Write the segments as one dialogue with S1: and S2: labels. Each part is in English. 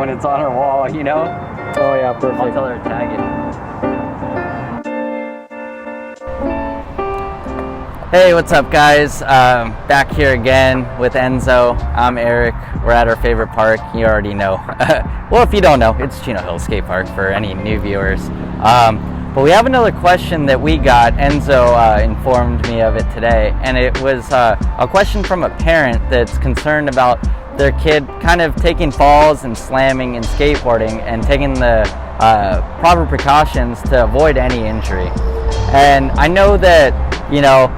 S1: when it's on her wall, you know?
S2: Oh yeah, perfect.
S1: I'll tell her to tag it. Hey, what's up guys? Back here again with Enzo. I'm Eric. We're at our favorite park. You already know. Well, if you don't know, it's Chino Hills Skate Park for any new viewers. But we have another question that we got. Enzo informed me of it today, and it was a question from a parent that's concerned about their kid kind of taking falls and slamming and skateboarding and taking the proper precautions to avoid any injury. And I know that, you know,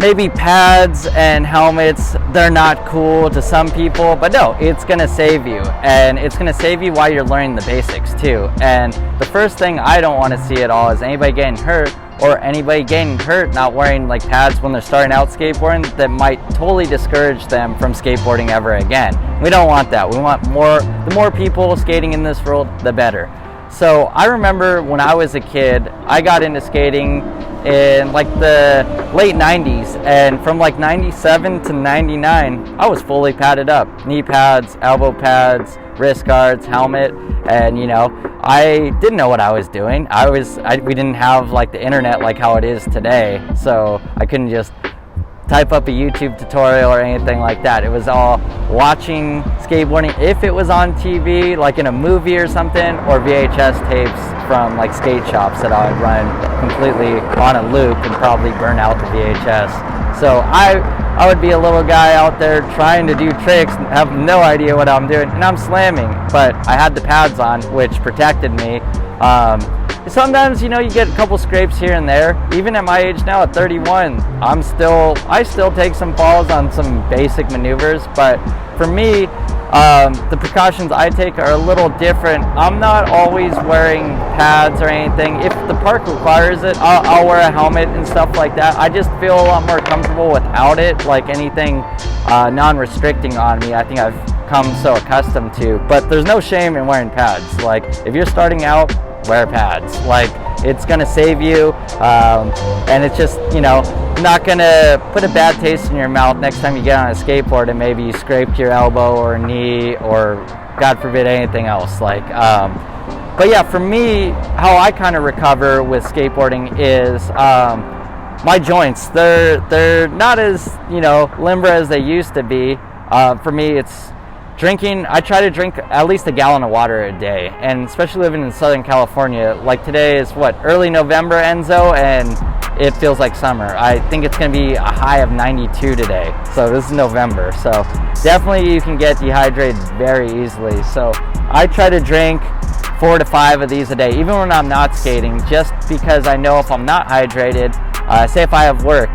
S1: maybe pads and helmets, they're not cool to some people, but no, it's gonna save you. And it's gonna save you while you're learning the basics too. And the first thing I don't wanna see at all is anybody getting hurt, or anybody getting hurt not wearing like pads when they're starting out skateboarding that might totally discourage them from skateboarding ever again. We don't want that. We want the more people skating in this world, the better. So I remember when I was a kid, I got into skating in like the late 90s, and from like 97 to 99 I was fully padded up. Knee pads, elbow pads, wrist guards, helmet, and you know, I didn't know what I was doing. We didn't have like the internet like how it is today, so I couldn't just type up a YouTube tutorial or anything like that. It was all watching skateboarding if it was on TV, like in a movie or something, or VHS tapes from like skate shops that I would run completely on a loop and probably burn out the VHS. So I would be a little guy out there trying to do tricks and have no idea what I'm doing, and I'm slamming, but I had the pads on, which protected me. Sometimes, you know, you get a couple scrapes here and there. Even at my age now, at 31, I still take some falls on some basic maneuvers, but for me, the precautions I take are a little different. I'm not always wearing pads or anything. If the park requires it, I'll wear a helmet and stuff like that. I just feel a lot more comfortable without it, like anything non-restricting on me. I think I've come so accustomed to, but there's no shame in wearing pads. Like, if you're starting out, wear pads. Like, it's gonna save you, and it's just, you know, not gonna put a bad taste in your mouth next time you get on a skateboard and maybe you scraped your elbow or knee or God forbid anything else. Like, but yeah, for me, how I kind of recover with skateboarding is my joints. They're not as, you know, limber as they used to be. For me, it's drinking. I try to drink at least a gallon of water a day, and especially living in Southern California, like today is what, early November, Enzo, and it feels like summer. I think it's going to be a high of 92 today, so this is November, so definitely you can get dehydrated very easily. So I try to drink 4 to 5 of these a day, even when I'm not skating, just because I know if I'm not hydrated, say if I have work,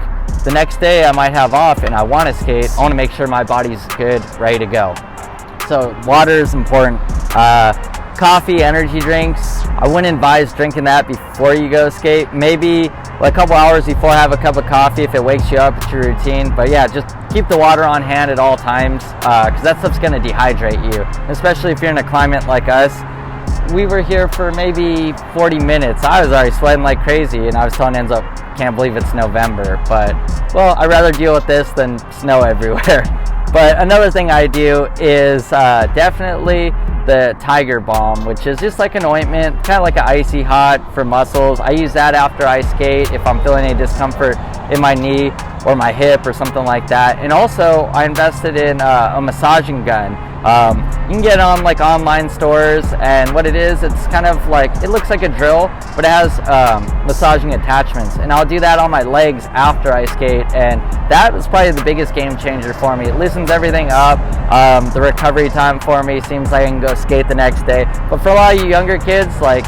S1: the next day I might have off and I want to skate, I want to make sure my body's good, ready to go. So water is important. Coffee, energy drinks, I wouldn't advise drinking that before you go skate. Maybe like a couple hours before, have a cup of coffee if it wakes you up, it's your routine. But yeah, just keep the water on hand at all times, because that stuff's gonna dehydrate you, especially if you're in a climate like us. We were here for maybe 40 minutes. I was already sweating like crazy, and I was telling Enzo, can't believe it's November, but well, I'd rather deal with this than snow everywhere. But another thing I do is definitely the Tiger Balm, which is just like an ointment, kind of like an icy hot for muscles. I use that after I skate if I'm feeling any discomfort in my knee or my hip or something like that. And also I invested in a massaging gun. You can get it on like online stores, and what it is, it's kind of like, it looks like a drill, but it has massaging attachments, and I'll do that on my legs after I skate, and that was probably the biggest game changer for me. It loosens everything up. The recovery time for me seems like I can go skate the next day. But for a lot of you younger kids, like,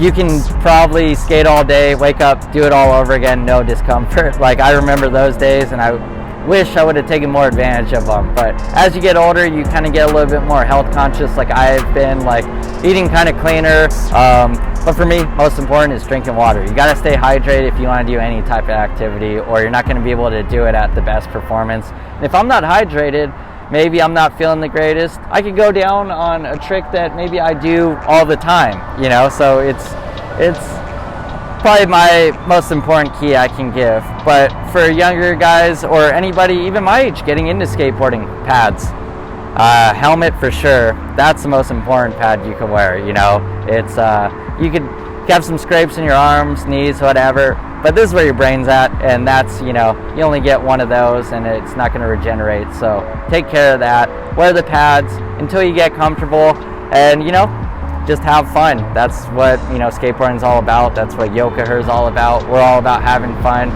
S1: you can probably skate all day, wake up, do it all over again, no discomfort. Like, I remember those days, and I wish I would have taken more advantage of them. But as you get older, you kind of get a little bit more health conscious, like I've been, like eating kind of cleaner. But for me, most important is drinking water. You got to stay hydrated if you want to do any type of activity, or you're not going to be able to do it at the best performance. And if I'm not hydrated, maybe I'm not feeling the greatest, I could go down on a trick that maybe I do all the time, you know. So it's probably my most important key I can give. But for younger guys or anybody even my age getting into skateboarding, pads. Helmet for sure. That's the most important pad you can wear. You know, it's you could have some scrapes in your arms, knees, whatever, but this is where your brain's at, and that's, you know, you only get one of those and it's not going to regenerate. So take care of that. Wear the pads until you get comfortable, and, you know, just have fun. That's what, you know, skateboarding is all about. That's what Yokoher is all about. We're all about having fun.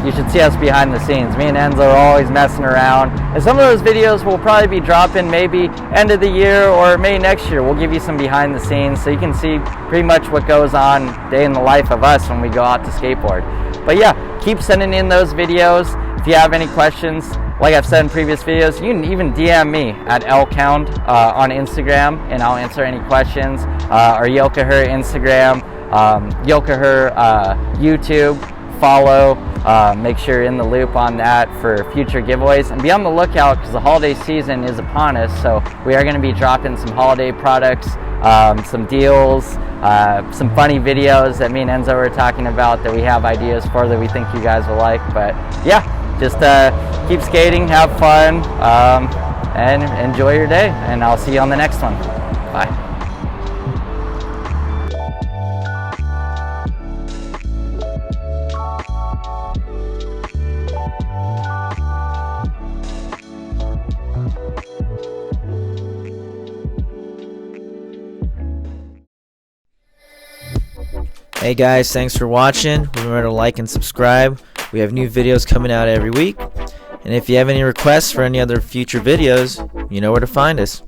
S1: You should see us behind the scenes. Me and Enzo are always messing around, and some of those videos will probably be dropping maybe end of the year or maybe next year. We'll give you some behind the scenes so you can see pretty much what goes on day in the life of us when we go out to skateboard. But yeah, keep sending in those videos. If you have any questions, like I've said in previous videos, you can even DM me at lcound on Instagram, and I'll answer any questions. Or Yokoher Instagram, Yokoher YouTube, follow. Make sure you're in the loop on that for future giveaways, and be on the lookout because the holiday season is upon us. So we are going to be dropping some holiday products, some deals, some funny videos that me and Enzo were talking about that we have ideas for that we think you guys will like. But yeah, just keep skating, have fun, and enjoy your day, and I'll see you on the next one. Bye.
S2: Hey guys, thanks for watching. Remember to like and subscribe. We have new videos coming out every week. And if you have any requests for any other future videos, you know where to find us.